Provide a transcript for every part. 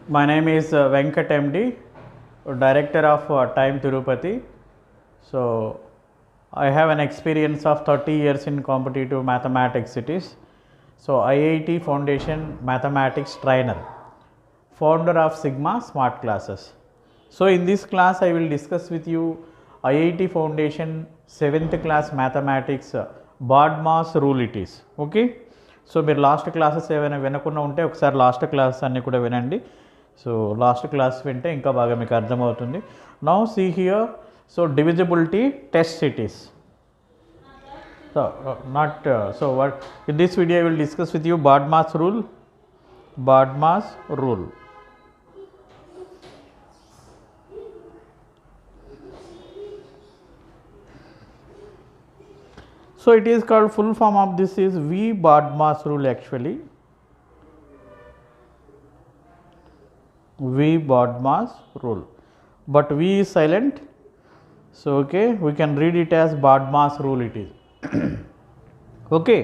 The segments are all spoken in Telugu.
My name is Venkat MD, Director of Time Tirupati. So, I have an experience of 30 years in competitive mathematics. It is so IIT Foundation Mathematics Trainer, founder of Sigma Smart Classes. So, in this class, I will discuss with you IIT Foundation 7th class mathematics BODMAS rule it is. Okay. So మీరు లాస్ట్ క్లాసెస్ ఏమైనా వినకుండా ఉంటే ఒకసారి లాస్ట్ క్లాస్ అన్నీ కూడా వినండి. సో లాస్ట్ క్లాస్ వింటే ఇంకా బాగా మీకు అర్థమవుతుంది. Now see here, so divisibility test it is. So not so what in this video I will discuss with you BODMAS rule. So it is called, full form of this is V-BODMAS rule actually. V-BODMAS rule, but V is silent. So okay, we can read it as BODMAS rule it is. Okay,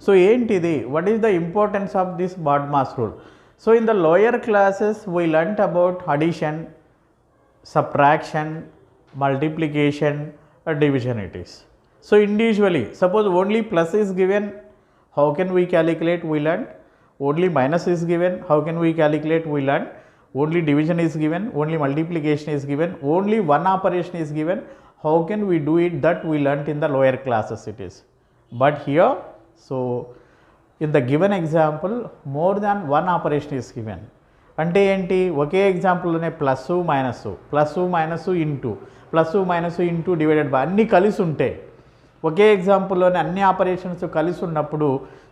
so ఏంటిది, what is the importance of this BODMAS rule? So in the lower classes we learnt about addition, subtraction, multiplication, division it is. So individually, suppose only plus is given, how can we calculate? We learned. Only minus is given, how can we calculate? We learned. Only division is given, only multiplication is given, only one operation is given, how can we do it? That we learnt in the lower classes it is. But here, so in the given example, more than one operation is given. అంటే ఏంటి, ఒకే ఎగ్జాంపుల్లోనే plus minus into divided by అన్నీ కలిసి ఉంటాయి. ఒకే ఎగ్జాంపుల్లోనే అన్ని ఆపరేషన్స్ కలిసి ఉన్నప్పుడు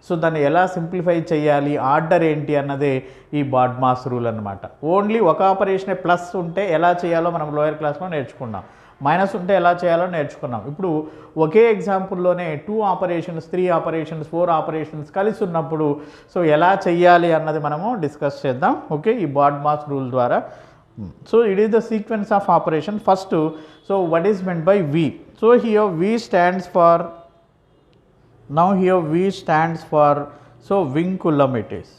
సో దాన్ని ఎలా సింప్లిఫై చేయాలి, ఆర్డర్ ఏంటి అన్నదే ఈ BODMAS రూల్ అనమాట. ఓన్లీ ఒక ఆపరేషనే ప్లస్ ఉంటే ఎలా చేయాలో మనం లోయర్ క్లాస్లో నేర్చుకున్నాం, మైనస్ ఉంటే ఎలా చేయాలో నేర్చుకున్నాం. ఇప్పుడు ఒకే ఎగ్జాంపుల్లోనే 2 ఆపరేషన్స్, 3 ఆపరేషన్స్, 4 ఆపరేషన్స్ కలిసి ఉన్నప్పుడు సో ఎలా చేయాలి అన్నది మనము డిస్కస్ చేద్దాం. ఓకే, ఈ BODMAS రూల్ ద్వారా. So it is the sequence of operation. First, so what is meant by V? So here V stands for, now here V stands for, so vinculum it is.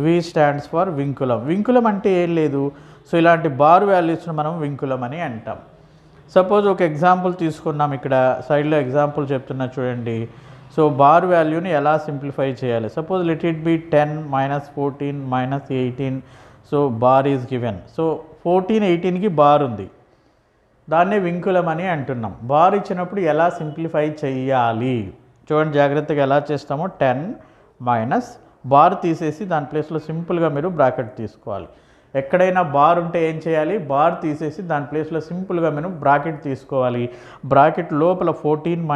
V stands for vinculum. Vinculum అంటే ఏం లేదు, సో ఇలాంటి బార్ వాల్యూస్ని మనం vinculum అని అంటాం. సపోజ్ ఒక ఎగ్జాంపుల్ తీసుకున్నాం, ఇక్కడ సైడ్లో ఎగ్జాంపుల్ చెప్తున్నా చూడండి. సో బార్ వాల్యూని ఎలా సింప్లిఫై చేయాలి. Suppose let it be 10 -14 -18. So bar is given. So 14 18కి బార్ ఉంది, దాన్నే వింకులం అని అంటున్నాం. బార్ ఇచ్చినప్పుడు ఎలా సింప్లిఫై చేయాలి చూడండి జాగ్రత్తగా, ఎలా చేస్తామో 10 మైనస్ బార్ తీసేసి దాని ప్లేస్లో సింపుల్గా మీరు బ్రాకెట్ తీసుకోవాలి. ఎక్కడైనా బార్ ఉంటే ఏం చేయాలి, బార్ తీసేసి దాని ప్లేస్లో సింపుల్గా మీరు బ్రాకెట్ తీసుకోవాలి. బ్రాకెట్ లోపల 14 -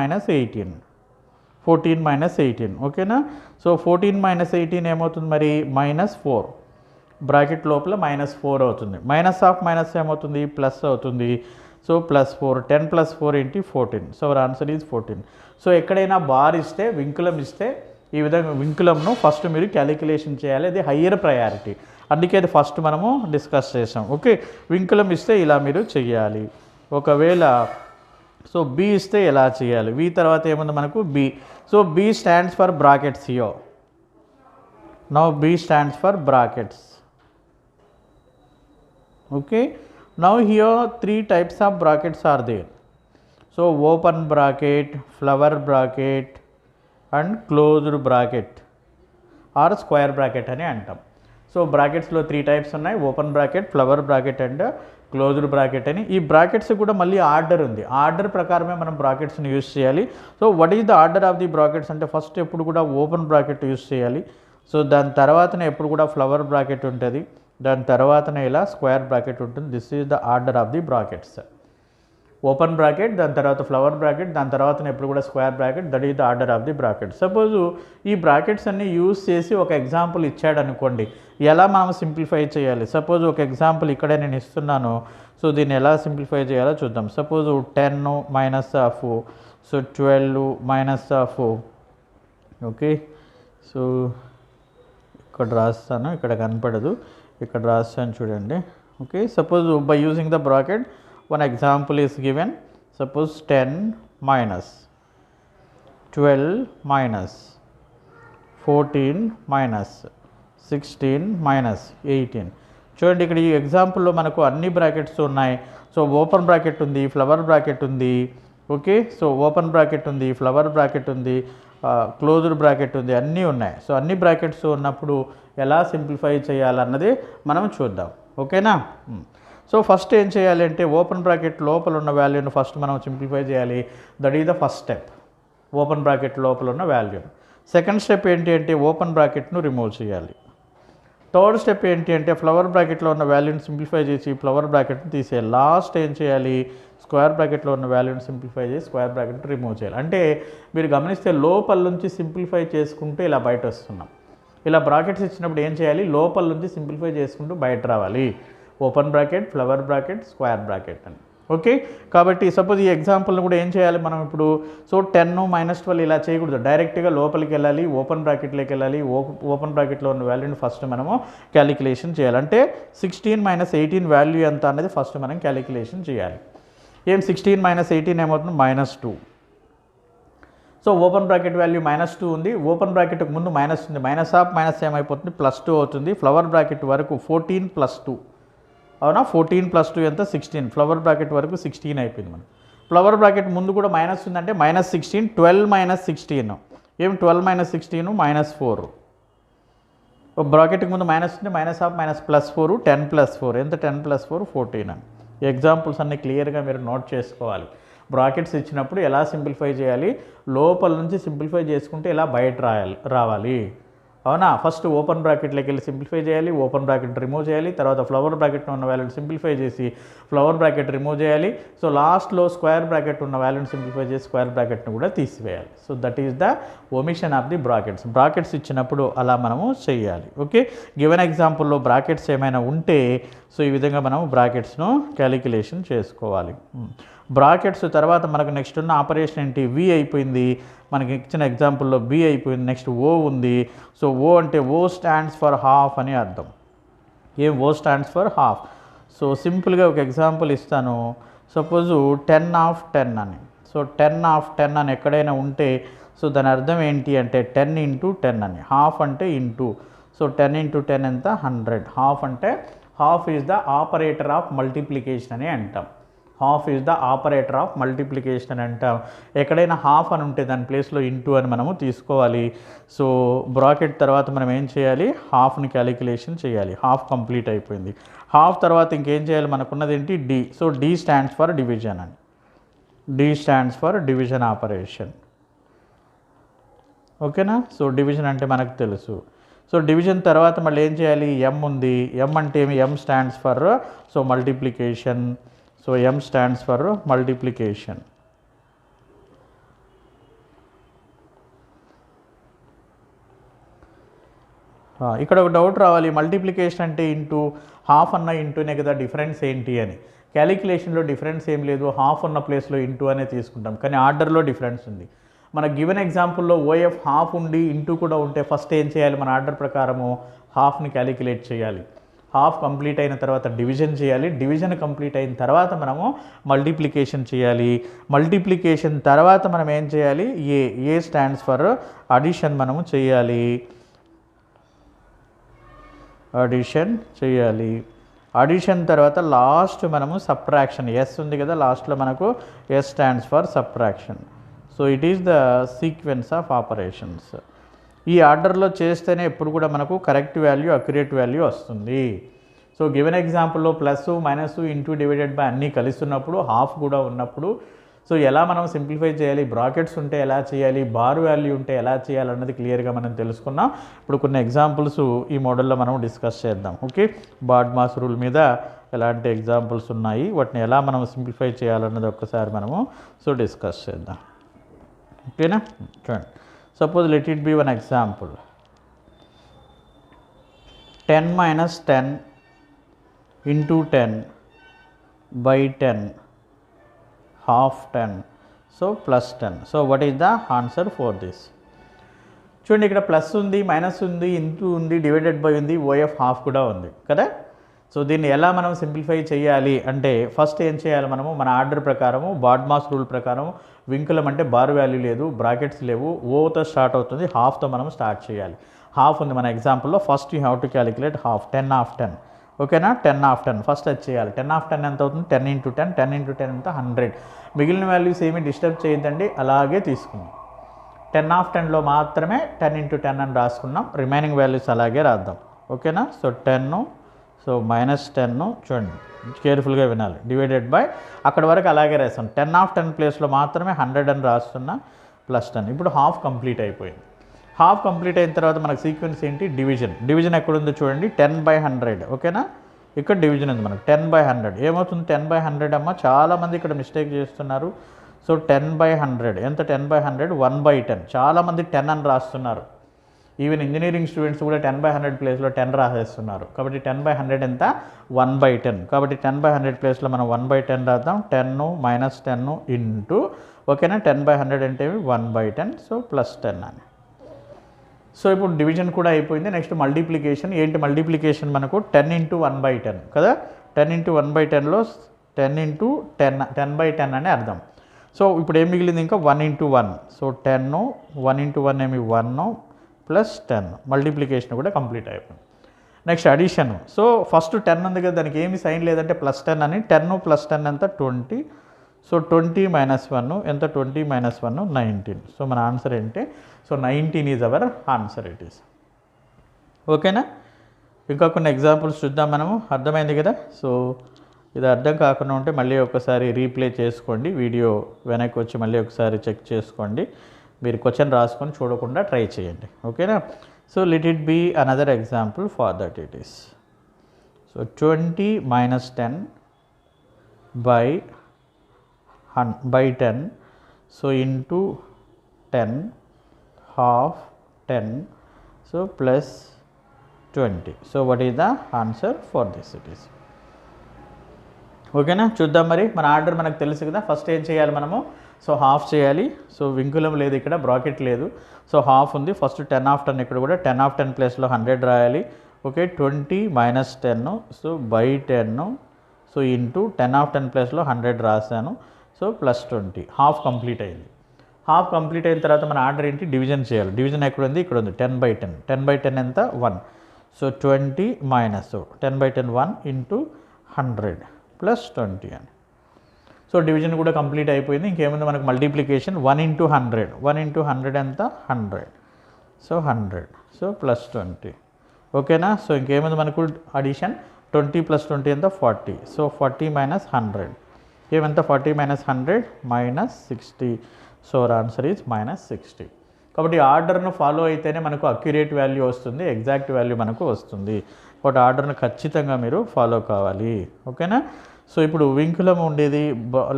18 ఓకేనా. సో 14 - 18 ఏమవుతుంది మరి, -4. బ్రాకెట్ లోపల -4 అవుతుంది. మైనస్ ఆఫ్ మైనస్ ఏమవుతుంది, ప్లస్ అవుతుంది. So +4, 10 + 4 × 14. So our answer is 14. So ఎక్కడైనా బార్ ఇస్తే, వింకులం ఇస్తే ఈ విధంగా వింకులంను ఫస్ట్ మీరు క్యాలిక్యులేషన్ చేయాలి, అది హయ్యర్ ప్రయారిటీ, అందుకే అది ఫస్ట్ మనము డిస్కస్ చేసాం. ఓకే, వింకులం ఇస్తే ఇలా మీరు చేయాలి. ఒకవేళ సో బి ఇస్తే ఎలా చేయాలి, వి తర్వాత ఏముంది మనకు B. So B stands for brackets here. Now B stands for brackets. Okay, now here 3 types of brackets are there. So open bracket, flower bracket and closed bracket or square bracket అని అంటాం. సో బ్రాకెట్స్లో 3 టైప్స్ ఉన్నాయి, open bracket, flower bracket and closed bracket అని. ఈ బ్రాకెట్స్ కూడా మళ్ళీ ఆర్డర్ ఉంది, ఆర్డర్ ప్రకారమే మనం బ్రాకెట్స్ని యూజ్ చేయాలి. So what is the order of the brackets అంటే, ఫస్ట్ ఎప్పుడు కూడా ఓపెన్ బ్రాకెట్ యూజ్ చేయాలి. సో దాని తర్వాతనే ఎప్పుడు కూడా ఫ్లవర్ బ్రాకెట్ ఉంటుంది, దాని తర్వాతనే ఇలా స్క్వేర్ బ్రాకెట్ ఉంటుంది. This is the order of the brackets. Open bracket, దాని తర్వాత ఫ్లవర్ బ్రాకెట్, దాని తర్వాతనే ఎప్పుడు కూడా square bracket, that is the order of the bracket. Suppose ఈ బ్రాకెట్స్ అన్ని యూజ్ చేసి ఒక ఎగ్జాంపుల్ ఇచ్చాడు అనుకోండి, ఎలా మనం సింప్లిఫై చేయాలి. సపోజ్ ఒక ఎగ్జాంపుల్ ఇక్కడే నేను ఇస్తున్నాను, సో దీన్ని ఎలా సింప్లిఫై చేయాలో చూద్దాం. Suppose 10 - so 12 - okay. సో ఇక్కడ రాస్తాను, ఇక్కడ కనపడదు, ఇక్కడ రాస్తాను చూడండి. Okay, suppose by using the bracket one example is given. Suppose 10 minus 12 minus 14 minus 16 minus 18. చూడండి ఇక్కడ ఈ ఎగ్జాంపుల్లో మనకు అన్ని బ్రాకెట్స్ ఉన్నాయి. సో ఓపెన్ బ్రాకెట్ ఉంది, ఫ్లవర్ బ్రాకెట్ ఉంది. ఓకే, సో ఓపెన్ బ్రాకెట్ ఉంది, ఫ్లవర్ బ్రాకెట్ ఉంది, క్లోజ్డ్ బ్రాకెట్ ఉంది, అన్నీ ఉన్నాయి. సో అన్ని బ్రాకెట్స్ ఉన్నప్పుడు ఎలా సింప్లిఫై చేయాలన్నది మనం చూద్దాం. ఓకేనా? సో ఫస్ట్ ఏం చేయాలి అంటే ఓపెన్ బ్రాకెట్ లోపల ఉన్న వాల్యూను ఫస్ట్ మనం సింప్లిఫై చేయాలి. That is the first step, open bracket లోపల ఉన్న వాల్యూను. సెకండ్ స్టెప్ ఏంటి అంటే ఓపెన్ బ్రాకెట్ను రిమూవ్ చేయాలి. థర్డ్ స్టెప్ ఏంటి అంటే ఫ్లవర్ బ్రాకెట్లో ఉన్న వాల్యూని సింప్లిఫై చేసి ఫ్లవర్ బ్రాకెట్ని తీసేయాలి. లాస్ట్ ఏం చేయాలి, స్క్వేర్ బ్రాకెట్లో ఉన్న వాల్యూని సింప్లిఫై చేసి స్క్వేర్ బ్రాకెట్ రిమూవ్ చేయాలి. అంటే మీరు గమనిస్తే లోపల నుంచి సింప్లిఫై చేసుకుంటూ ఇలా బయట వస్తున్నాం. ఇలా బ్రాకెట్స్ ఇచ్చినప్పుడు ఏం చేయాలి, లోపల నుంచి సింప్లిఫై చేసుకుంటూ బయట రావాలి. Open bracket, flower bracket, square bracket అని. ఓకే, కాబట్టి సపోజ్ ఈ ఎగ్జాంపుల్ని కూడా ఏం చేయాలి మనం ఇప్పుడు. సో 10 - 12 ఇలా చేయకూడదు, డైరెక్ట్గా లోపలికి వెళ్ళాలి, ఓపెన్ బ్రాకెట్లోకి వెళ్ళాలి. ఓపెన్ బ్రాకెట్లో ఉన్న వాల్యూని ఫస్ట్ మనము క్యాలిక్యులేషన్ చేయాలి. అంటే 16 - 18 వాల్యూ ఎంత అనేది ఫస్ట్ మనం క్యాలిక్యులేషన్ చేయాలి. ఏం 16 - 18 ఏమవుతుంది, -2. సో ఓపెన్ బ్రాకెట్ వాల్యూ -2 ఉంది, ఓపెన్ బ్రాకెట్కి ముందు మైనస్ ఉంది, మైనస్ ఆఫ్ మైనస్ ఏమైపోతుంది, +2 అవుతుంది. ఫ్లవర్ బ్రాకెట్ వరకు 14 + 2 అవునా, 14 + 2 ఎంత, 16. ఫ్లవర్ బ్రాకెట్ వరకు 16 అయిపోయింది మనం. ఫ్లవర్ బ్రాకెట్ ముందు కూడా మైనస్ ఉందంటే -16, 12 - 16 ఏం 12 - 16 -4. బ్రాకెట్కి ముందు మైనస్ ఉంది, మైనస్ ఆఫ్ మైనస్ +4, 10 + 4 ఎంత, 10 + 4 14 అని. ఈ ఎగ్జాంపుల్స్ అన్నీ క్లియర్గా మీరు నోట్ చేసుకోవాలి. బ్రాకెట్స్ ఇచ్చినప్పుడు ఎలా సింప్లిఫై చేయాలి, లోపల నుంచి సింప్లిఫై చేసుకుంటే ఎలా బయట రావాలి. అవునా, ఫస్ట్ ఓపెన్ బ్రాకెట్లోకి వెళ్ళి సింప్లిఫై చేయాలి, ఓపెన్ బ్రాకెట్ రిమూవ్ చేయాలి, తర్వాత ఫ్లవర్ బ్రాకెట్లో ఉన్న వాల్యూని సింప్లిఫై చేసి ఫ్లవర్ బ్రాకెట్ రిమూవ్ చేయాలి. సో లాస్ట్లో స్క్వేర్ బ్రాకెట్ ఉన్న వాల్యూని సింప్లిఫై చేసి స్క్వేర్ బ్రాకెట్ను కూడా తీసివేయాలి. So that is the omission of the brackets. Brackets ఇచ్చినప్పుడు అలా మనము చేయాలి. ఓకే, గివెన్ ఎగ్జాంపుల్లో బ్రాకెట్స్ ఏమైనా ఉంటే సో ఈ విధంగా మనం బ్రాకెట్స్ను క్యాలిక్యులేషన్ చేసుకోవాలి. బ్రాకెట్స్ తర్వాత మనకు నెక్స్ట్ ఉన్న ఆపరేషన్ ఏంటి, వి అయిపోయింది, మనకి ఇచ్చిన ఎగ్జాంపుల్లో బి అయిపోయింది, నెక్స్ట్ ఓ ఉంది. సో ఓ అంటే ఓ స్టాండ్స్ ఫర్ హాఫ్ అని అర్థం. ఏం, ఓ స్టాండ్స్ ఫర్ హాఫ్. సో సింపుల్గా ఒక ఎగ్జాంపుల్ ఇస్తాను. సపోజు 10/10 అని. సో 10/10 అని ఎక్కడైనా ఉంటే సో దాని అర్థం ఏంటి అంటే 10 × 10 అని. హాఫ్ అంటే ఇంటూ. సో 10 × 10 ఎంత, 100. హాఫ్ అంటే half is the operator of multiplication అని అంటాం. Half is the operator of multiplication అని అంటాం. ఎక్కడైనా హాఫ్ అని ఉంటే దాని ప్లేస్లో ఇంటూ అని మనము తీసుకోవాలి. సో బ్రాకెట్ తర్వాత మనం ఏం చేయాలి, హాఫ్ని క్యాలిక్యులేషన్ చేయాలి. హాఫ్ కంప్లీట్ అయిపోయింది. హాఫ్ తర్వాత ఇంకేం చేయాలి, మనకున్నది ఏంటి, D. So D stands for division అని. D stands for division operation. ఓకేనా, సో డివిజన్ అంటే మనకు తెలుసు. సో డివిజన్ తర్వాత మళ్ళీ ఏం చేయాలి, ఎం ఉంది. ఎం అంటే ఏమి, ఎం stands for so multiplication. So M stands for multiplication. ఇక్కడ ఒక డౌట్ రావాలి, మల్టిప్లికేషన్ అంటే ఇంటూ, హాఫ్ అన్న ఇంటూనే కదా, డిఫరెన్స్ ఏంటి అని. క్యాలిక్యులేషన్లో డిఫరెన్స్ ఏం లేదు, హాఫ్ ఉన్న ప్లేస్లో ఇంటూ అనే తీసుకుంటాం, కానీ ఆర్డర్లో డిఫరెన్స్ ఉంది. మన గివెన్ ఎగ్జాంపుల్లో ఓఎఫ్ హాఫ్ ఉండి ఇంటూ కూడా ఉంటే ఫస్ట్ ఏం చేయాలి, మన ఆర్డర్ ప్రకారము హాఫ్ని క్యాలిక్యులేట్ చేయాలి. హాఫ్ కంప్లీట్ అయిన తర్వాత డివిజన్ చేయాలి. డివిజన్ కంప్లీట్ అయిన తర్వాత మనము మల్టిప్లికేషన్ చేయాలి. మల్టిప్లికేషన్ తర్వాత మనం ఏం చేయాలి, ఏ స్టాండ్స్ ఫర్ అడిషన్ మనము చేయాలి. అడిషన్ చేయాలి. అడిషన్ తర్వాత లాస్ట్ మనము సబ్ట్రాక్షన్. ఎస్ ఉంది కదా లాస్ట్లో మనకు, S stands for subtraction. So it is the sequence of operations. ఈ ఆర్డర్లో చేస్తేనే ఎప్పుడు కూడా మనకు కరెక్ట్ వాల్యూ, అక్యురేట్ వాల్యూ వస్తుంది. సో గివెన్ ఎగ్జాంపుల్లో plus minus into divided by అన్నీ కలిస్తున్నప్పుడు, హాఫ్ కూడా ఉన్నప్పుడు సో ఎలా మనం సింప్లిఫై చేయాలి, బ్రాకెట్స్ ఉంటే ఎలా చేయాలి, బార్ వాల్యూ ఉంటే ఎలా చేయాలి అన్నది క్లియర్గా మనం తెలుసుకున్నాం. ఇప్పుడు కొన్ని ఎగ్జాంపుల్స్ ఈ మోడల్లో మనం డిస్కస్ చేద్దాం. ఓకే, బాడ్మాస్ రూల్ మీద ఎలాంటి ఎగ్జాంపుల్స్ ఉన్నాయి, వాటిని ఎలా మనం సింప్లిఫై చేయాలన్నది ఒక్కసారి మనము సో డిస్కస్ చేద్దాం. ఓకేనా, చూడండి. Suppose let it be one example. 10 - 10 into 10 by 10 half 10. So plus 10. So what is the answer for this? చూడండి, ఇక్కడ ప్లస్ ఉంది, మైనస్ ఉంది, ఇంటూ ఉంది, డివైడెడ్ బై ఉంది, ఓఎఫ్ హాఫ్ కూడా ఉంది కదా. సో దీన్ని ఎలా మనం సింప్లిఫై చేయాలి అంటే ఫస్ట్ ఏం చేయాలి, మనము మన ఆర్డర్ ప్రకారము, బాడ్మాస్ రూల్ ప్రకారము, వింకులం అంటే బార్ వాల్యూ లేదు, బ్రాకెట్స్ లేవు, ఓతో స్టార్ట్ అవుతుంది, హాఫ్తో మనం స్టార్ట్ చేయాలి. హాఫ్ ఉంది మన ఎగ్జాంపుల్లో. First you have to calculate half, 10 of 10. ఓకేనా, 10 ఆఫ్ 10 ఫస్ట్ అది చేయాలి. 10 ఆఫ్ 10 ఎంత అవుతుంది? 10 ఇంటూ 10, 10 ఇంటూ 10 ఎంత? 100. మిగిలిన వాల్యూస్ ఏమీ డిస్టర్బ్ చేయొద్దండి, అలాగే తీసుకున్నాం. 10 ఆఫ్ 10లో మాత్రమే 10 ఇంటూ 10 అని రాసుకున్నాం, రిమైనింగ్ వాల్యూస్ అలాగే రాద్దాం. ఓకేనా, సో 10, సో -10 చూడండి, కేర్ఫుల్గా వినాలి, డివైడెడ్ బై అక్కడ వరకు అలాగే రాస్తాం. 10 ఆఫ్ 10 ప్లేస్లో మాత్రమే 100 అని రాస్తున్నా, +10. ఇప్పుడు హాఫ్ కంప్లీట్ అయిపోయింది. హాఫ్ కంప్లీట్ అయిన తర్వాత మనకు సీక్వెన్స్ ఏంటి? డివిజన్. డివిజన్ ఎక్కడుందో చూడండి, 10/100. ఓకేనా, ఇక్కడ డివిజన్ ఉంది మనకు 10/100. ఏమవుతుంది 10/100 అమ్మ? చాలామంది ఇక్కడ మిస్టేక్ చేస్తున్నారు. సో 10/100 ఎంత? 10/100 1/10. చాలామంది 10 అని రాస్తున్నారు. ఈవెన్ ఇంజనీరింగ్ స్టూడెంట్స్ కూడా 10/100 ప్లేస్లో 10 రాసేస్తున్నారు. కాబట్టి 10/100 ఎంత? 1/10. కాబట్టి 10/100 ప్లేస్లో మనం 1/10 రాద్దాం. 10 -10 ఇంటూ, ఓకేనా, 10/100 అంటే 1/10, సో +10 అని. సో ఇప్పుడు డివిజన్ కూడా అయిపోయింది. Next multiplication. ఏంటి మల్టిప్లికేషన్? మనకు 10 ఇంటూ 1/10 కదా. 10 ఇంటూ 1/10లో 10 ఇంటూ 10, 10/10 అని అర్థం. సో ఇప్పుడు ఏం మిగిలింది? ఇంకా 1 ఇంటూ 1. సో 10, 1 ఇంటూ 1 ఏమి 1 +10. మల్టిప్లికేషన్ కూడా కంప్లీట్ అయిపోయింది. Next addition. సో ఫస్ట్ 10 ఉంది కదా, దానికి ఏమి సైన్ లేదంటే +10 అని. 10 +10 ఎంత? 20. సో 20 - 1 ఎంత? 20 - 1 19. సో మన ఆన్సర్ ఏంటి? So 19 is our answer it is. ఓకేనా, ఇంకా కొన్ని ఎగ్జాంపుల్స్ చూద్దాం మనము. అర్థమైంది కదా. సో ఇది అర్థం కాకుండా ఉంటే మళ్ళీ ఒకసారి రీప్లే చేసుకోండి, వీడియో వెనక్కి వచ్చి మళ్ళీ ఒకసారి చెక్ చేసుకోండి. మీరు క్వశ్చన్ రాసుకొని చూడకుండా ట్రై చేయండి. ఓకేనా, so let it be another example for that it is. So 20 - 10 by 10, so into 10, half 10, so plus 20. So what is the answer for this it is. ఓకేనా, చూద్దాం మరి. మన ఆర్డర్ మనకు తెలుసు కదా. ఫస్ట్ ఏం చేయాలి మనము? సో హాఫ్ చేయాలి. సో వింకులం లేదు ఇక్కడ, బ్రాకెట్ లేదు. సో హాఫ్ ఉంది. ఫస్ట్ 10 ఆఫ్ 10 ఇక్కడ కూడా 10 ఆఫ్ 10 ప్లేస్లో 100 రాయాలి. Okay, 20 - 10, so by 10, so into 10 of 10 ప్లేస్లో 100 రాశాను. సో +20. హాఫ్ కంప్లీట్ అయింది. హాఫ్ కంప్లీట్ అయిన తర్వాత మన ఆర్డర్ ఏంటి? డివిజన్ చేయాలి. డివిజన్ ఎక్కడ ఉంది? ఇక్కడ ఉంది, 10/10. 10/10 ఎంత? 1. సో 20 - సో 10/10 1 ఇంటూ 100 +20 అని. సో డివిజన్ కూడా కంప్లీట్ అయిపోయింది. ఇంకేముంది మనకు? మల్టిప్లికేషన్. 1 ఇంటూ 100. 1 ఇంటూ 100 ఎంత? 100. So 100, so +20. ఓకేనా, సో ఇంకేముంది మనకు? అడిషన్. 20 + 20 ఎంత? 40. సో 40 - 100 ఏమంత? 40 - 100 -60. So answer is -60. కాబట్టి ఆర్డర్ను ఫాలో అయితేనే మనకు అక్యురేట్ వాల్యూ వస్తుంది, ఎగ్జాక్ట్ వాల్యూ మనకు వస్తుంది. కాబట్టి ఆర్డర్ను ఖచ్చితంగా మీరు ఫాలో కావాలి. ఓకేనా, సో ఇప్పుడు వింకులం ఉండేది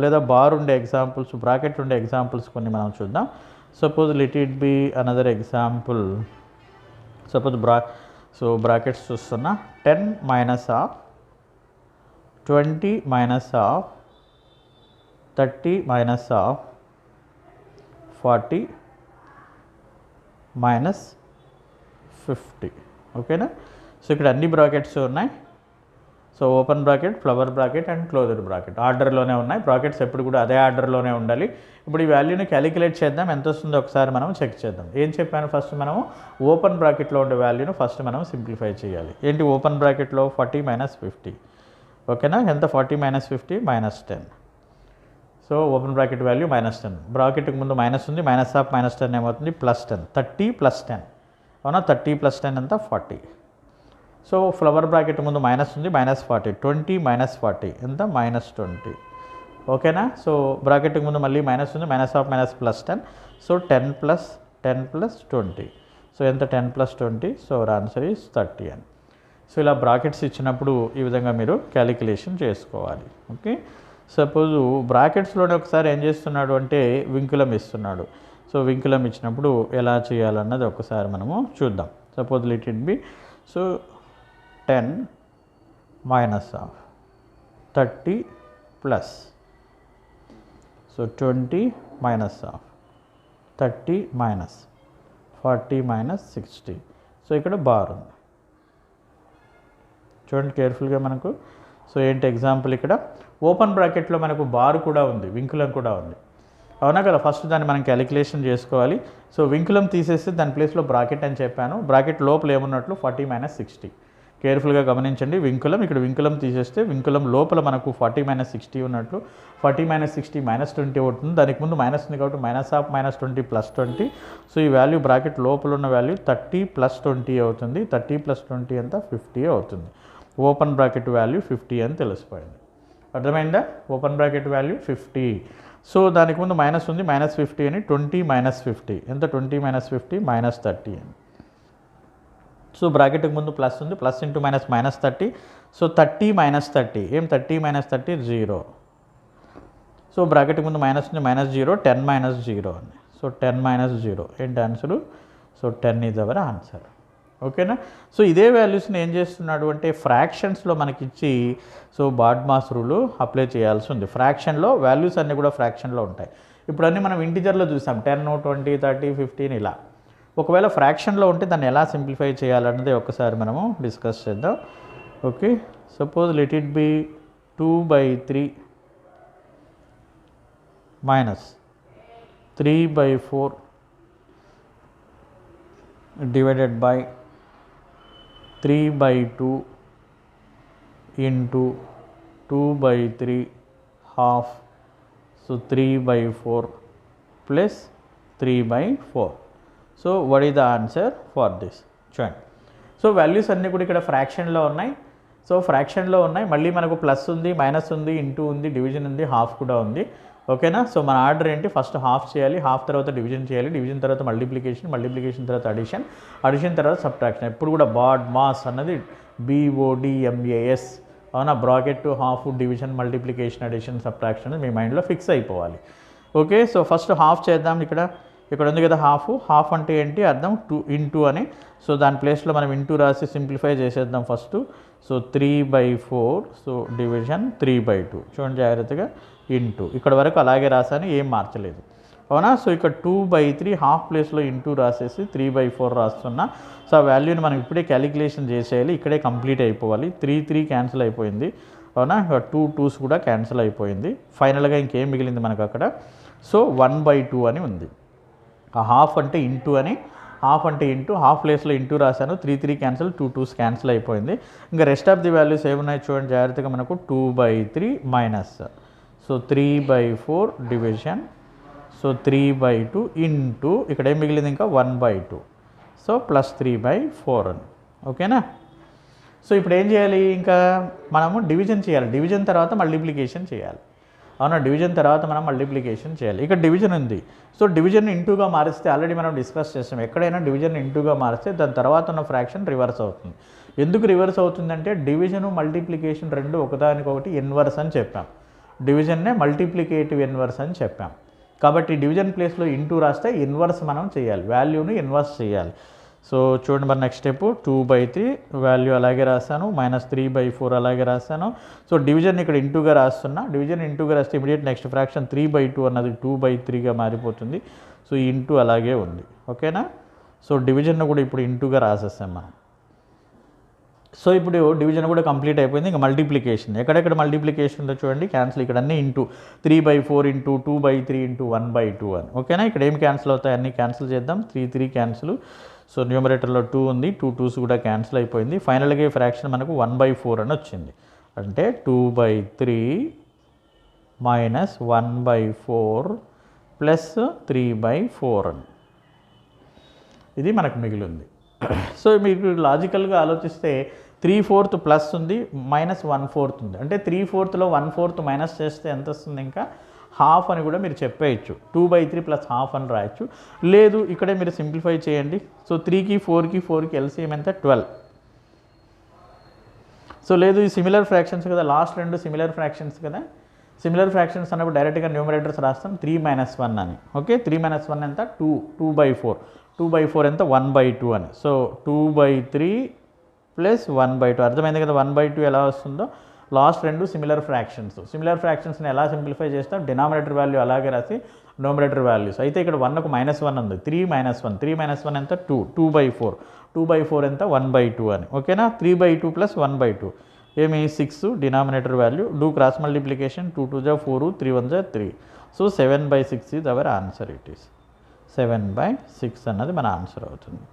లేదా బార్ ఉండే ఎగ్జాంపుల్స్, బ్రాకెట్ ఉండే ఎగ్జాంపుల్స్ కొన్ని మనం చూద్దాం. Suppose let it be another example. Suppose brackets చూస్తున్నా. 10 - ½ 20 - ½ 30 - ½ 40 - 50. ఓకేనా, సో ఇక్కడ అన్ని బ్రాకెట్స్ ఉన్నాయి. So open bracket, flower bracket and closed bracket ఆర్డర్లోనే ఉన్నాయి. బ్రాకెట్స్ ఎప్పుడు కూడా అదే ఆర్డర్లోనే ఉండాలి. ఇప్పుడు ఈ వాల్యూని క్యాలిక్యులేట్ చేద్దాం, ఎంత వస్తుందో ఒకసారి మనం చెక్ చేద్దాం. ఏం చెప్పాను? ఫస్ట్ మనము ఓపెన్ బ్రాకెట్లో ఉండే వాల్యూను ఫస్ట్ మనం సింప్లిఫై చేయాలి. ఏంటి ఓపెన్ బ్రాకెట్లో? 40 - 50. ఓకేనా, ఎంత? 40 - 50 -10. So open bracket value -10. బ్రాకెట్కి ముందు మైనస్ ఉంది, -12 -10 ఏమవుతుంది? +10. 30 + 10 అవునా, 30 + 10 ఎంత? 40. సో ఫ్లవర్ బ్రాకెట్ ముందు మైనస్ ఉంది, -40. 20 - 40 ఎంత? -20. ఓకేనా, సో బ్రాకెట్కి ముందు మళ్ళీ మైనస్ ఉంది, -12 +10. సో 10 + 20. సో ఎంత? 10 + 20. సో ఆన్సర్ ఈజ్ 30 అని. సో ఇలా బ్రాకెట్స్ ఇచ్చినప్పుడు ఈ విధంగా మీరు క్యాలిక్యులేషన్ చేసుకోవాలి. ఓకే, సపోజు బ్రాకెట్స్లోనే ఒకసారి ఏం చేస్తున్నాడు అంటే వింకులం ఇస్తున్నాడు. సో వింకులం ఇచ్చినప్పుడు ఎలా చేయాలన్నది ఒకసారి మనము చూద్దాం. Suppose let it B. So 10 - ½ 30 plus, so 20 - ½ 30 minus 40 - 60. So ఇక్కడ బార్ ఉంది చూడండి కేర్ఫుల్గా మనకు. సో ఏంటి ఎగ్జాంపుల్? ఇక్కడ ఓపెన్ బ్రాకెట్లో మనకు బార్ కూడా ఉంది, వింకులం కూడా ఉంది. అవునా కదా. ఫస్ట్ దాన్ని మనం క్యాలిక్యులేషన్ చేసుకోవాలి. సో వింకులం తీసేస్తే దాని ప్లేస్లో బ్రాకెట్ అని చెప్పాను. బ్రాకెట్ లోపల ఏమున్నట్లు 40 - 60. కేర్ఫుల్గా గమనించండి. వింకులం ఇక్కడ వింకులం తీసేస్తే వింకులం లోపల మనకు 40 - 60 ఉన్నట్లు. 40 - 60 -20 అవుతుంది. దానికి ముందు మైనస్ ఉంది కాబట్టి -12 -20 +20. సో ఈ వాల్యూ బ్రాకెట్ లోపల ఉన్న వాల్యూ 30 + 20 అవుతుంది. 30 + 20 ఎంత 50 అవుతుంది. ఓపెన్ బ్రాకెట్ వాల్యూ 50 అని తెలిసిపోయింది. అర్థమైందా? Open bracket value 50. సో దానికి ముందు మైనస్ ఉంది, -50 అని 20 - 50 ఎంత 20 - 50 -30 అని. సో బ్రాకెట్కి ముందు ప్లస్ ఉంది, ప్లస్ ఇంటూ మైనస్ -30. సో 30 - 30 ఏం 30 - 30 0. సో బ్రాకెట్కి ముందు మైనస్ ఉంది, -0 10 - 0 అని. సో 10 - 0 ఏంటి answer? So 10 is our answer. ఓకేనా. సో ఇదే వాల్యూస్ని ఏం చేస్తున్నాడు అంటే ఫ్రాక్షన్స్లో మనకిచ్చి సో బాడ్మాస్ రూల్ అప్లై చేయాల్సి ఉంది. ఫ్రాక్షన్లో వాల్యూస్ అన్నీ కూడా ఫ్రాక్షన్లో ఉంటాయి. ఇప్పుడు అన్నీ మనం ఇంటిజర్లో చూసాం 10, 20, 30, 15 ఇలా. ఒకవేళ ఫ్రాక్షన్లో ఉంటే దాన్ని ఎలా సింప్లిఫై చేయాలన్నది ఒకసారి మనము డిస్కస్ చేద్దాం. Okay, suppose let it B 2/3 minus 3/4 divided by 3/2 into 2/3 half. So 3/4 plus 3/4. So what is the answer for this? చూడండి. సో వాల్యూస్ అన్నీ కూడా ఇక్కడ ఫ్రాక్షన్లో ఉన్నాయి. సో ఫ్రాక్షన్లో ఉన్నాయి. మళ్ళీ మనకు ప్లస్ ఉంది, మైనస్ ఉంది, ఇంటూ ఉంది, డివిజన్ ఉంది, హాఫ్ కూడా ఉంది. ఓకేనా. సో మన ఆర్డర్ ఏంటి? ఫస్ట్ హాఫ్ చేయాలి, హాఫ్ తర్వాత డివిజన్ చేయాలి, డివిజన్ తర్వాత మల్టిప్లికేషన్, మల్టిప్లికేషన్ తర్వాత అడిషన్, అడిషన్ తర్వాత సబ్ట్రాక్షన్. ఎప్పుడు కూడా బాడ్ మాస్ అన్నది BODMAS. అవునా. Bracket, half, division, multiplication, addition, subtraction మీ మైండ్లో ఫిక్స్ అయిపోవాలి. ఓకే. సో ఫస్ట్ హాఫ్ చేద్దాం. ఇక్కడ ఉంది కదా హాఫ్. హాఫ్ అంటే ఏంటి అర్థం? 2 ఇంటూ అని. సో దాని ప్లేస్లో మనం ఇంటూ రాసి సింప్లిఫై చేసేద్దాం ఫస్ట్. సో 3/4. So division 3/2. చూడండి జాగ్రత్తగా ఇంటూ. ఇక్కడ వరకు అలాగే రాసాను, ఏం మార్చలేదు. అవునా. సో ఇక్కడ 2/3 హాఫ్ ప్లేస్లో ఇంటూ రాసేసి 3/4 రాస్తున్నా. సో ఆ వాల్యూని మనం ఇప్పుడే క్యాలిక్యులేషన్ చేసేయాలి. ఇక్కడే కంప్లీట్ అయిపోవాలి. 3 క్యాన్సిల్ అయిపోయింది. అవునా. 2 2s కూడా క్యాన్సిల్ అయిపోయింది. ఫైనల్గా ఇంకేం మిగిలింది మనకు అక్కడ? సో 1/2 అని ఉంది. ఆ హాఫ్ అంటే ఇంటూ అని, హాఫ్ అంటే ఇంటూ, హాఫ్ ప్లేస్లో ఇంటూ రాశాను. 3 క్యాన్సిల్, 2 2s క్యాన్సిల్ అయిపోయింది. ఇంకా రెస్ట్ ఆఫ్ ది వాల్యూస్ ఏమున్నాయి చూడండి జాగ్రత్తగా. మనకు 2/3 minus, so 3/4 division, so 3/2 into ఇక్కడ ఏం మిగిలింది ఇంకా 1/2. సో ప్లస్ 3/4 అని. ఓకేనా. సో ఇప్పుడు ఏం చేయాలి? ఇంకా మనము డివిజన్ చేయాలి. డివిజన్ తర్వాత మల్టిప్లికేషన్ చేయాలి. అవునా. డివిజన్ తర్వాత మనం మల్టిప్లికేషన్ చేయాలి. ఇక్కడ డివిజన్ ఉంది. సో డివిజన్ ఇంటూగా మారిస్తే ఆల్రెడీ మనం డిస్కస్ చేస్తాం. ఎక్కడైనా డివిజన్ ఇంటూగా మారిస్తే దాని తర్వాత ఉన్న ఫ్రాక్షన్ రివర్స్ అవుతుంది. ఎందుకు రివర్స్ అవుతుందంటే డివిజను మల్టిప్లికేషన్ రెండు ఒకదానికొకటి ఇన్వర్స్ అని చెప్పాం. డివిజన్నే మల్టిప్లికేటివ్ ఇన్వర్స్ అని చెప్పాం. కాబట్టి డివిజన్ ప్లేస్లో ఇంటూ రాస్తే ఇన్వర్స్ మనం చేయాలి, వాల్యూని ఇన్వర్స్ చేయాలి. సో చూడండి మరి నెక్స్ట్ స్టెప్ 2/3 వాల్యూ అలాగే రాశాను, -3/4 అలాగే రాశాను. సో డివిజన్ ఇక్కడ ఇంటూగా రాస్తున్నా. డివిజన్ ఇంటూగా రాస్తే ఇమీడియట్ నెక్స్ట్ ఫ్రాక్షన్ 3/2 అన్నది 2/3గా మారిపోతుంది. సో ఈ ఇంటూ అలాగే ఉంది. ఓకేనా. సో డివిజన్ కూడా ఇప్పుడు ఇంటూగా రాసేస్తాం మనం. సో ఇప్పుడు డివిజన్ కూడా కంప్లీట్ అయిపోయింది. ఇంకా మల్టిప్లికేషన్ ఎక్కడెక్కడ మల్టిప్లికేషన్ ఉందో చూడండి. క్యాన్సిల్ ఇక్కడ అన్నీ ఇంటూ 3/4 ఇంటూ 2/3 ఇంటూ 1/2 అని. ఓకేనా. ఇక్కడ ఏం క్యాన్సిల్ అవుతాయి? అన్నీ క్యాన్సిల్ చేద్దాం. 3 క్యాన్సిల్. సో న్యూమరేటర్లో 2 ఉంది, 2 2s కూడా క్యాన్సిల్ అయిపోయింది. ఫైనల్గా ఈ ఫ్రాక్షన్ మనకు 1/4 అని వచ్చింది. అంటే 2/3 మైనస్ 1/4 ప్లస్ 3/4 అని ఇది మనకు మిగిలింది. సో మీకు లాజికల్గా ఆలోచిస్తే 3/4 ప్లస్ ఉంది, -1/4 ఉంది. అంటే 3/4లో 1/4 మైనస్ చేస్తే ఎంత వస్తుంది? ఇంకా హాఫ్ అని కూడా మీరు చెప్పేయచ్చు. 2/3 ప్లస్ హాఫ్ అని రాయొచ్చు. లేదు ఇక్కడే మీరు సింప్లిఫై చేయండి. సో 3కి 4కి ఎల్సిఎం ఎంత? 12. సో లేదు ఈ సిమిలర్ ఫ్రాక్షన్స్ కదా, లాస్ట్ రెండు సిమిలర్ ఫ్రాక్షన్స్ కదా. సిమిలర్ ఫ్రాక్షన్స్ అన్నప్పుడు డైరెక్ట్గా న్యూమరేటర్స్ రాస్తాం 3 - 1 అని. ఓకే. 3 - 1 ఎంత? 2/4. 2/4 ఎంత? 1/2 అని. సో 2/3 ప్లస్ 1/2 అర్థమైంది కదా. 1/2 ఎలా వస్తుందో. లాస్ట్ రెండు సిమిలర్ ఫ్రాక్షన్స్. సిమిలర్ ఫ్రాక్షన్స్ని ఎలా సింప్లిఫై చేస్తాం? డినామినేటర్ వాల్యూ అలాగే రాసి న్యూమరేటర్ వాల్యూస్. అయితే ఇక్కడ 1కు -1 ఉంది. 3 - 1. 3 - 1 ఎంత? 2. 2/4. 2/4 ఎంత? 1/2 అని. ఓకేనా. 3/2 ప్లస్ 1/2 ఏమి? 6 denominator value. Do cross multiplication. 2 2 4, 3 1 3. So 7/6 is our answer. It is 7/6 అన్నది మన ఆన్సర్ అవుతుంది.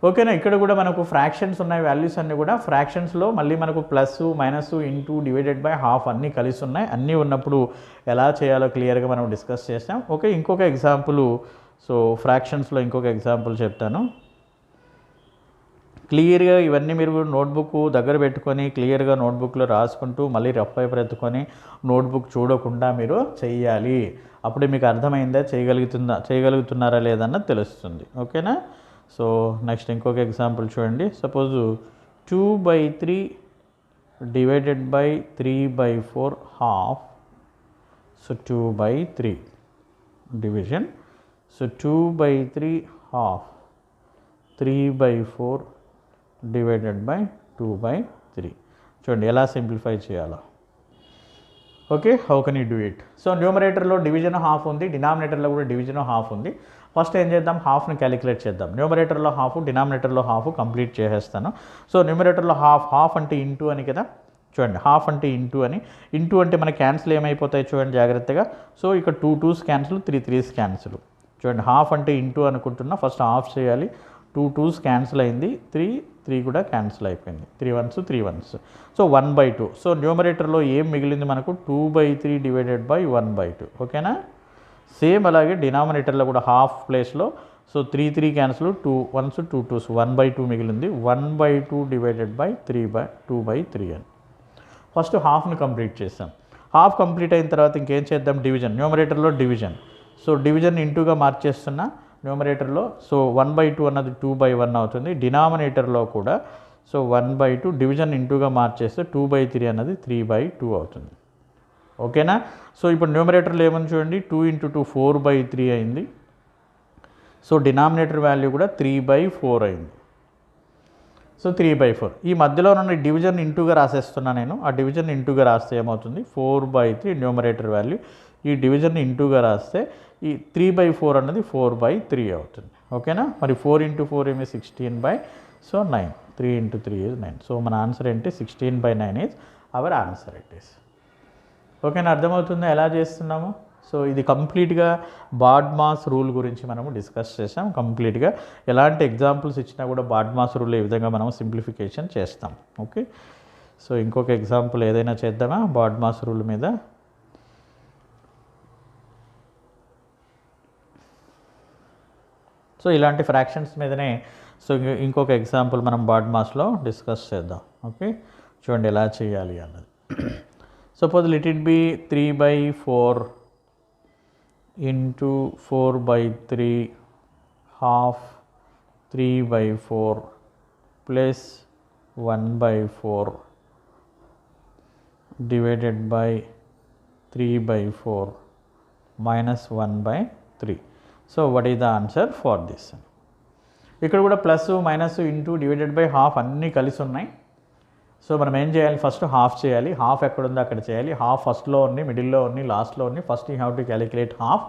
ఓకేనా. ఇక్కడ కూడా మనకు ఫ్రాక్షన్స్ ఉన్నాయి, వాల్యూస్ అన్నీ కూడా ఫ్రాక్షన్స్లో మళ్ళీ మనకు plus minus into divided by half అన్నీ కలిసి ఉన్నాయి. అన్నీ ఉన్నప్పుడు ఎలా చేయాలో క్లియర్గా మనం డిస్కస్ చేసాం. ఓకే, ఇంకొక ఎగ్జాంపుల్. సో ఫ్రాక్షన్స్లో ఇంకొక ఎగ్జాంపుల్ చెప్తాను. క్లియర్గా ఇవన్నీ మీరు నోట్బుక్ దగ్గర పెట్టుకొని క్లియర్గా నోట్బుక్లో రాసుకుంటూ మళ్ళీ రఫ్ పేపర్ ఎత్తుకొని నోట్బుక్ చూడకుండా మీరు చెయ్యాలి. అప్పుడే మీకు అర్థమైందా చేయగలుగుతున్నారా లేదన్నది తెలుస్తుంది. ఓకేనా. సో నెక్స్ట్ ఇంకొక ఎగ్జాంపుల్ చూడండి. Suppose 2/3 divided by 3/4 half. So 2/3 division. So 2/3 half 3/4 divided by 2/3. చూడండి ఎలా సింప్లిఫై చేయాలో. Okay, how can you do it? So న్యూమరేటర్లో డివిజన్ హాఫ్ ఉంది, డినామినేటర్లో కూడా డివిజన్ హాఫ్ ఉంది. ఫస్ట్ ఏం చేద్దాం, హాఫ్ని క్యాలిక్యులేట్ చేద్దాం. న్యూమరేటర్లో హాఫ్, డినామినేటర్లో హాఫ్ కంప్లీట్ చేసేస్తాను. సో న్యూమరేటర్లో హాఫ్ అంటే ఇంటూ అని కదా. చూడండి హాఫ్ అంటే ఇంటూ అని. ఇంటూ అంటే మన క్యాన్సిల్ ఏమైపోతాయి చూడండి జాగ్రత్తగా. సో ఇక్కడ 2 2s క్యాన్సిల్, 3 3s క్యాన్సిల్. చూడండి హాఫ్ అంటే ఇంటూ అనుకుంటున్నా, ఫస్ట్ హాఫ్ చేయాలి. 2 2s క్యాన్సిల్ అయింది, 3 కూడా క్యాన్సిల్ అయిపోయింది. 3 1s 3 1s. సో 1/2. సో న్యూమరేటర్లో ఏం మిగిలింది మనకు 2/3 డివైడెడ్ బై 1/2. ఓకేనా. సేమ్ అలాగే డినామినేటర్లో కూడా హాఫ్ ప్లేస్లో సో 3 3 క్యాన్సిల్, 2 1s 2 2s 1/2 మిగిలింది. 1/2 డివైడెడ్ బై 2/3 అని. ఫస్ట్ హాఫ్ని కంప్లీట్ చేసాం. హాఫ్ కంప్లీట్ అయిన తర్వాత ఇంకేం చేద్దాం, డివిజన్. న్యూమరేటర్లో డివిజన్. సో డివిజన్ ఇంటూగా మార్చేస్తున్నా న్యూమరేటర్లో. సో 1/2 అన్నది 2/1 అవుతుంది. డినామినేటర్లో కూడా సో 1/2 డివిజన్ ఇంటూగా మార్చేస్తే 2/3 అన్నది 3/2 అవుతుంది. ఓకేనా. సో ఇప్పుడు న్యూమరేటర్లో ఏమని చూడండి, 2 × 2 4/3 అయింది. సో డినామినేటర్ వాల్యూ కూడా 3/4 అయింది. సో 3/4. ఈ మధ్యలో ఉన్న డివిజన్ ఇంటూగా రాసేస్తున్నా నేను. ఆ డివిజన్ ఇంటూగా రాస్తే ఏమవుతుంది, 4/3 న్యూమరేటర్ వాల్యూ. ఈ డివిజన్ ఇంటూగా రాస్తే ఈ 3/4 అన్నది 4/3 అవుతుంది. ఓకేనా. మరి 4 × 4 ఏమి 16/9. 3 × 3 is 9. సో మన ఆన్సర్ ఏంటి, 16/9 is our answer. It is. ఓకేనా, అర్థమవుతుందా ఎలా చేస్తున్నాము? సో ఇది కంప్లీట్గా బాడ్మాస్ రూల్ గురించి మనము డిస్కస్ చేసాం. కంప్లీట్గా ఎలాంటి ఎగ్జాంపుల్స్ ఇచ్చినా కూడా బాడ్మాస్ రూల్ ఏ విధంగా మనం సింప్లిఫికేషన్ చేస్తాం. ఓకే, సో ఇంకొక ఎగ్జాంపుల్ ఏదైనా చేద్దామా బాడ్మాస్ రూల్ మీద? సో ఇలాంటి ఫ్రాక్షన్స్ మీదనే సో ఇంకొక ఎగ్జాంపుల్ మనం బాడ్మాస్లో డిస్కస్ చేద్దాం. ఓకే, చూడండి ఎలా చేయాలి అన్నది. Suppose let it B 3/4 into 4/3 half 3/4 plus 1/4 divided by 3/4 minus 1/3. So what is the answer for this? ఇక్కడ కూడా plus minus into divided by half అన్నీ కలిసి ఉన్నాయి. సో మనం ఏం చేయాలి, ఫస్ట్ హాఫ్ చేయాలి. హాఫ్ ఎక్కడ ఉందో అక్కడ చేయాలి. హాఫ్ ఫస్ట్లో ఉంది, మిడిల్లో ఉంది, లాస్ట్లో ఉంది. First you have to calculate half.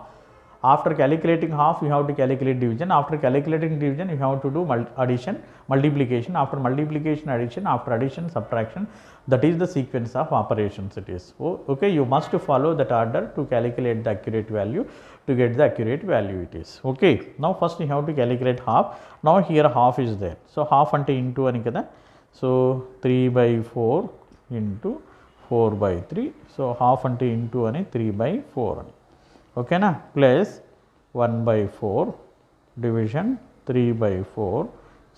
After calculating half you have to calculate division. After calculating division you have to do addition, multiplication. After multiplication addition, after addition subtraction. That is the sequence of operations it is. Okay, you must follow that order to calculate the accurate value to get the accurate value it is. Okay, now first you have to calculate half. Now here half is there. So half ante into ani kada. So 3/4 into 4/3. So half ante into ani 3/4 ani. Okay na, plus 1/4 division 3/4.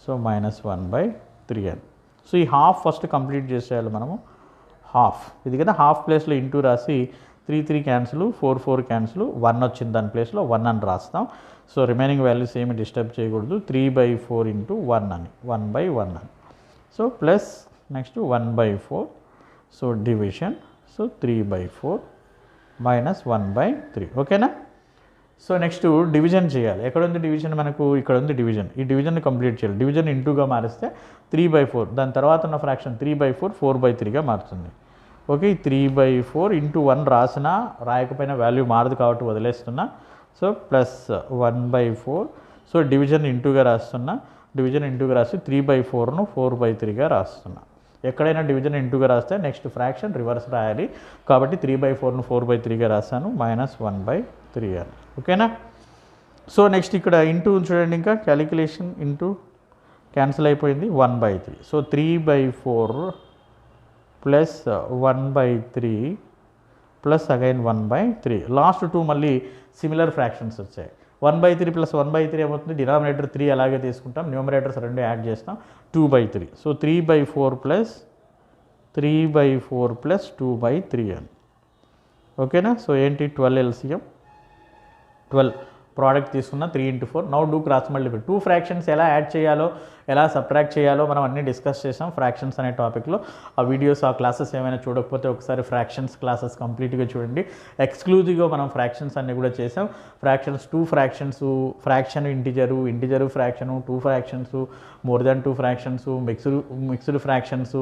So minus 1/3 ani. So ee half first complete cheseyali manamu. half ఇది కదా, హాఫ్ ప్లేస్లో ఇంటూ రాసి 3 3 క్యాన్సిల్, 4 4 క్యాన్సిల్, 1 వచ్చింది దాని ప్లేస్లో 1 అని రాస్తాం. సో రిమైనింగ్ వాల్యూస్ ఏమి డిస్టర్బ్ చేయకూడదు. 3/4 ఇంటూ 1 అని 1/1 అని. So plus next 1/4. So division. So 3/4 minus 1/3. ఓకేనా. సో నెక్స్ట్ డివిజన్ చేయాలి. ఎక్కడ ఉంది డివిజన్ మనకు, ఇక్కడ ఉంది డివిజన్. ఈ డివిజన్ని కంప్లీట్ చేయాలి. డివిజన్ ఇంటూగా మారిస్తే 3/4, దాని తర్వాత ఉన్న ఫ్రాక్షన్ 3/4 4/3గా మారుతుంది. ఓకే, 3/4 ఇంటూ 1 రాసినా రాయకపోయినా వాల్యూ మారదు కాబట్టి వదిలేస్తున్నా. So plus 1/4. సో డివిజన్ ఇంటూగా రాస్తున్నా. డివిజన్ ఇంటూగా రాసి 3/4ను 4/3గా రాస్తున్నా. ఎక్కడైనా డివిజన్ ఇంటూగా రాస్తే నెక్స్ట్ ఫ్రాక్షన్ రివర్స్ రాయాలి. కాబట్టి 3/4ను 4/3గా రాస్తాను, -1/3 అని. ఓకేనా. సో నెక్స్ట్ ఇక్కడ ఇంటూ చూడండి, ఇంకా క్యాలిక్యులేషన్ ఇంటూ క్యాన్సిల్ అయిపోయింది, 1/3. So 3/4 plus 1/3 plus again 1/3. Last 2 మళ్ళీ సిమిలర్ ఫ్రాక్షన్స్ వచ్చాయి. 1/3 ప్లస్ 1/3 ఏమవుతుంది, డినామినేటర్ 3 అలాగే తీసుకుంటాం, న్యూమరేటర్స్ 2 యాడ్ చేస్తాం, 2/3. సో 3/4 ప్లస్ 2/3 అని. ఓకేనా. సో ఏంటి 12 LCM 12 ప్రోడక్ట్ తీసుకున్న 3 × 4. Now do cross multiply. 2 fractions ఎలా యాడ్ చేయాలో, ఎలా సబ్ట్రాక్ట్ చేయాలో మనం అన్నీ డిస్కస్ చేసాం ఫ్రాక్షన్స్ అనే టాపిక్లో. ఆ వీడియోస్, ఆ క్లాసెస్ ఏమైనా చూడకపోతే ఒకసారి ఫ్రాక్షన్స్ క్లాసెస్ కంప్లీట్గా చూడండి. ఎక్స్క్లూజివ్గా మనం ఫ్రాక్షన్స్ అన్నీ కూడా చేసాం. Fractions, 2 fractions, fraction integer fraction, 2 fractions, more than 2 fractions, mixed fractions,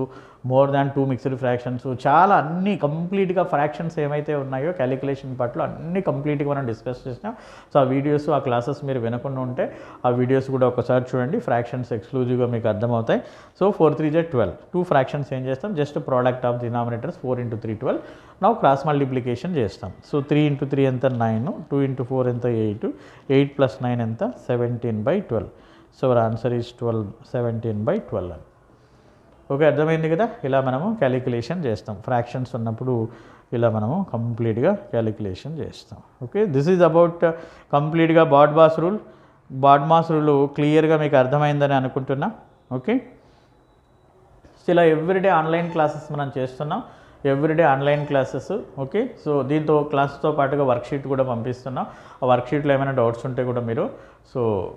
more than 2 mixed fractions, చాలా అన్నీ కంప్లీట్గా ఫ్రాక్షన్స్ ఏమైతే ఉన్నాయో క్యాలిక్యులేషన్ పార్ట్లో అన్నీ కంప్లీట్గా మనం డిస్కస్ చేసినాం. సో ఆ వీడియోస్, ఆ క్లాసెస్ మీరు వినకుండా ఉంటే ఆ వీడియోస్ కూడా ఒకసారి చూడండి. ఫ్రాక్షన్స్ ఎక్స్క్లూజివ్గా మీకు అర్థమవుతాయి. సో 4 3 = 12. 2 ఫ్రాక్షన్స్ ఏం చేస్తాం, just product of denominators 4 × 3 12. Now cross multiplication చేస్తాం. సో 3 × 3 ఎంత 9, 2 × 4 ఎంత 8, 8 + 9 ఎంత 17/12. సో అవర్ ఆన్సర్ ఈజ్ 17/12 అని. ఓకే, అర్థమైంది కదా. ఇలా మనము క్యాలిక్యులేషన్ చేస్తాం. ఫ్రాక్షన్స్ ఉన్నప్పుడు ఇలా మనము కంప్లీట్గా క్యాలిక్యులేషన్ చేస్తాం. ఓకే, దిస్ ఈజ్ అబౌట్ కంప్లీట్గా బాడ్మాస్ రూల్. బాడ్మాస్ రూల్ క్లియర్గా మీకు అర్థమైందని అనుకుంటున్నా. ఓకే, ఇలా ఎవ్రీడే ఆన్లైన్ క్లాసెస్ మనం చేస్తున్నాం. Everyday online classes. Okay, so దీంతో క్లాస్తో పాటుగా వర్క్షీట్ కూడా పంపిస్తున్నాం. ఆ వర్క్షీట్లో ఏమైనా డౌట్స్ ఉంటే కూడా మీరు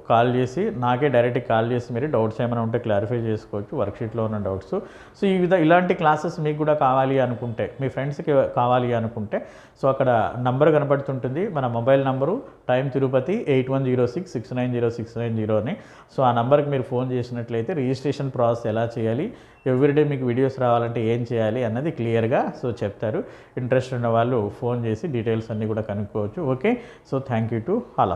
కాల్ చేసి, నాకే డైరెక్ట్గా కాల్ చేసి మీరు డౌట్స్ ఏమైనా ఉంటే క్లారిఫై చేసుకోవచ్చు, వర్క్షీట్లో ఉన్న డౌట్స్. సో ఇలాంటి క్లాసెస్ మీకు కూడా కావాలి అనుకుంటే, మీ ఫ్రెండ్స్కి కావాలి అనుకుంటే, సో అక్కడ నంబర్ కనబడుతుంటుంది, మన మొబైల్ నంబరు టైమ్ తిరుపతి 8106690690 అని. సో ఆ నెంబర్కి మీరు ఫోన్ చేసినట్లయితే రిజిస్ట్రేషన్ ప్రాసెస్ ఎలా చేయాలి, ఎవ్రీడే మీకు వీడియోస్ రావాలంటే ఏం చేయాలి అన్నది క్లియర్గా చెప్తారు. ఇంట్రెస్ట్ ఉన్న వాళ్ళు ఫోన్ చేసి డీటెయిల్స్ అన్నీ కూడా కనుక్కోవచ్చు. Okay, so thank you to all.